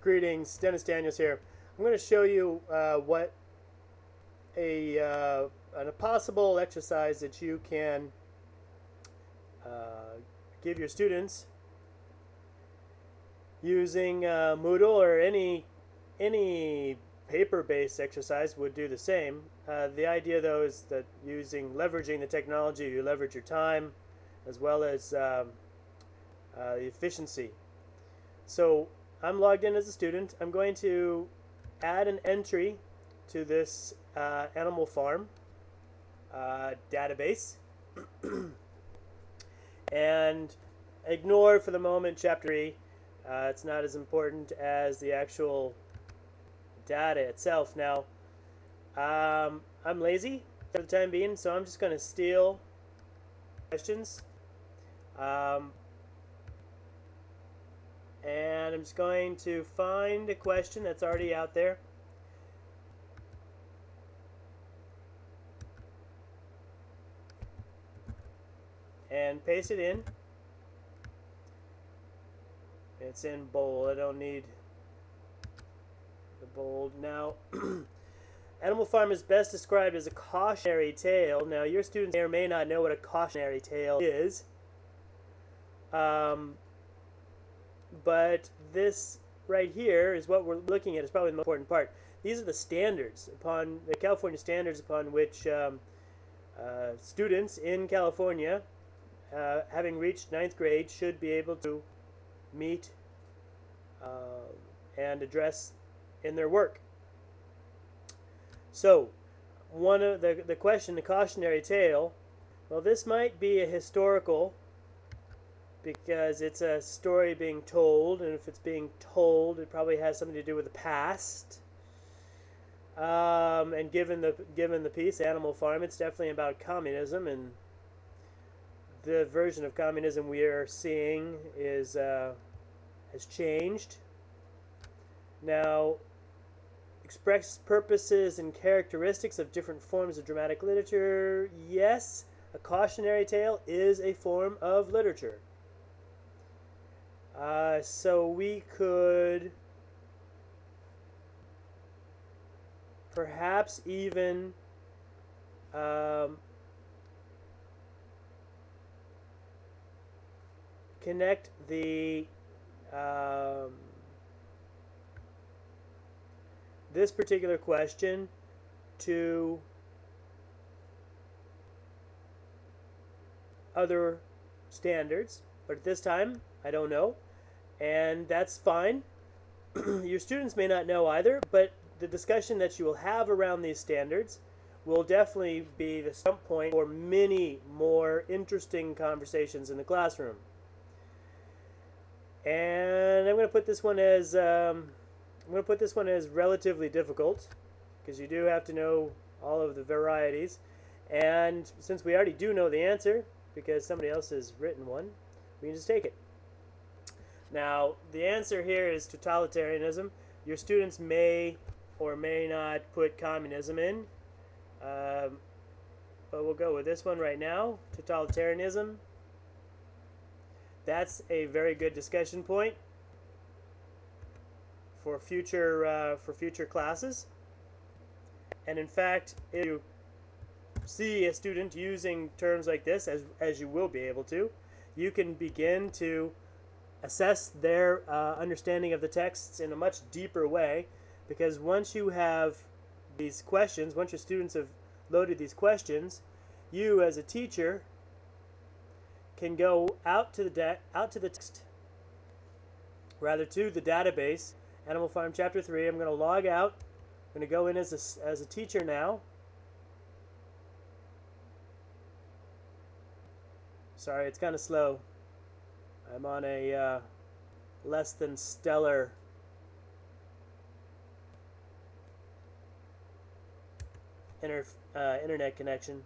Greetings, Dennis Daniels here. I'm going to show you what a possible exercise that you can give your students using Moodle, or any paper-based exercise would do the same. The idea, though, is that leveraging the technology, you leverage your time as well as the efficiency. So I'm logged in as a student. I'm going to add an entry to this animal farm database and ignore for the moment chapter 3. It's not as important as the actual data itself. Now, I'm lazy for the time being, so I'm just going to steal questions. And I'm just going to find a question that's already out there. And paste it in. It's in bold. I don't need the bold. Now, Animal Farm is best described as a cautionary tale. Now, your students may or may not know what a cautionary tale is. But this right here is what we're looking at. It's probably the most important part. These are the standards, the California standards upon which students in California, having reached 9th grade, should be able to meet and address in their work. So, one of the question, the cautionary tale, well, this might be a historical, because it's a story being told, and if it's being told, it probably has something to do with the past. And given the piece, Animal Farm, it's definitely about communism, and the version of communism we are seeing has changed. Now, express purposes and characteristics of different forms of dramatic literature. Yes, a cautionary tale is a form of literature. So we could perhaps even connect this particular question to other standards, but at this time I don't know, and that's fine. Your students may not know either, but the discussion that you will have around these standards will definitely be the stump point for many more interesting conversations in the classroom. And I'm going to put this one as relatively difficult, because you do have to know all of the varieties. And since we already do know the answer, because somebody else has written one, we can just take it. Now, the answer here is totalitarianism. Your students may or may not put communism in, but we'll go with this one right now, totalitarianism. That's a very good discussion point for future classes. And in fact, if you see a student using terms like this, as you will be able to, you can begin to assess their understanding of the texts in a much deeper way, because once you have these questions, once your students have loaded these questions, you as a teacher can go out to the text, rather to the database, Animal Farm Chapter 3. I'm going to log out. I'm going to go in as a teacher now. Sorry, it's kind of slow. I'm on a less than stellar internet connection.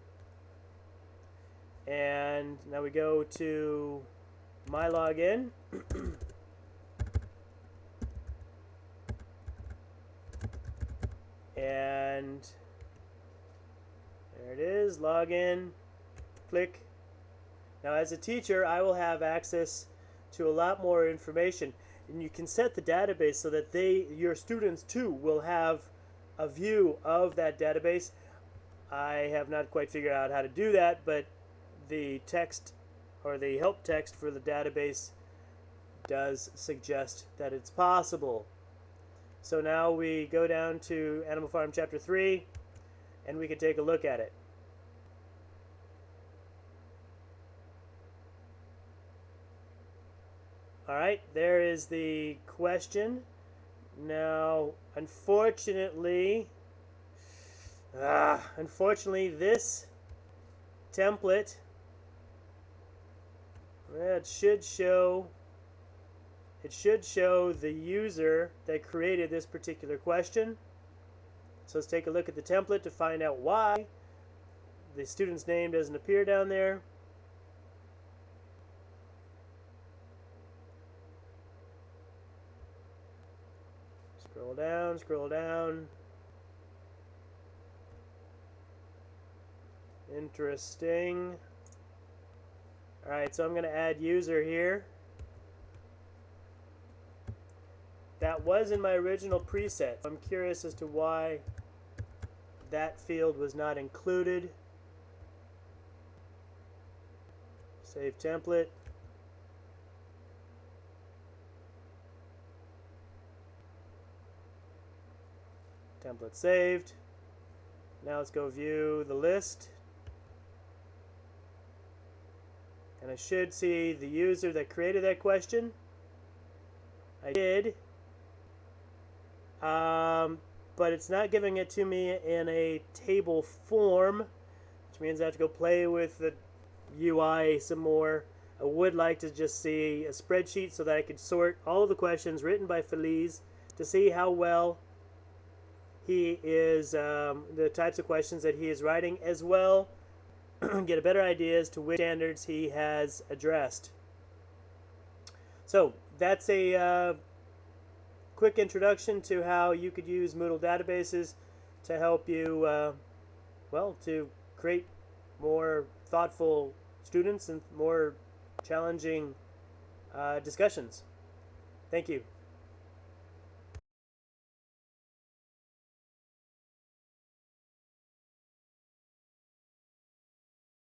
And now we go to my login. And there it is, login, click. Now as a teacher, I will have access to a lot more information. And you can set the database so that your students too, will have a view of that database. I have not quite figured out how to do that, but the text or the help text for the database does suggest that it's possible. So now we go down to Animal Farm Chapter 3, and we can take a look at it. Alright, there is the question. Now, unfortunately, this template, it should show the user that created this particular question. So let's take a look at the template to find out why the student's name doesn't appear down there. Scroll down, scroll down. Interesting. Alright, so I'm going to add user here. That was in my original preset. I'm curious as to why that field was not included. Save template. Template saved. Now let's go view the list. And I should see the user that created that question. I did. But it's not giving it to me in a table form, which means I have to go play with the UI some more. I would like to just see a spreadsheet so that I could sort all of the questions written by Feliz to see how well he is, the types of questions that he is writing, as well get a better idea as to which standards he has addressed. So that's a quick introduction to how you could use Moodle databases to help you, well, to create more thoughtful students and more challenging discussions. Thank you.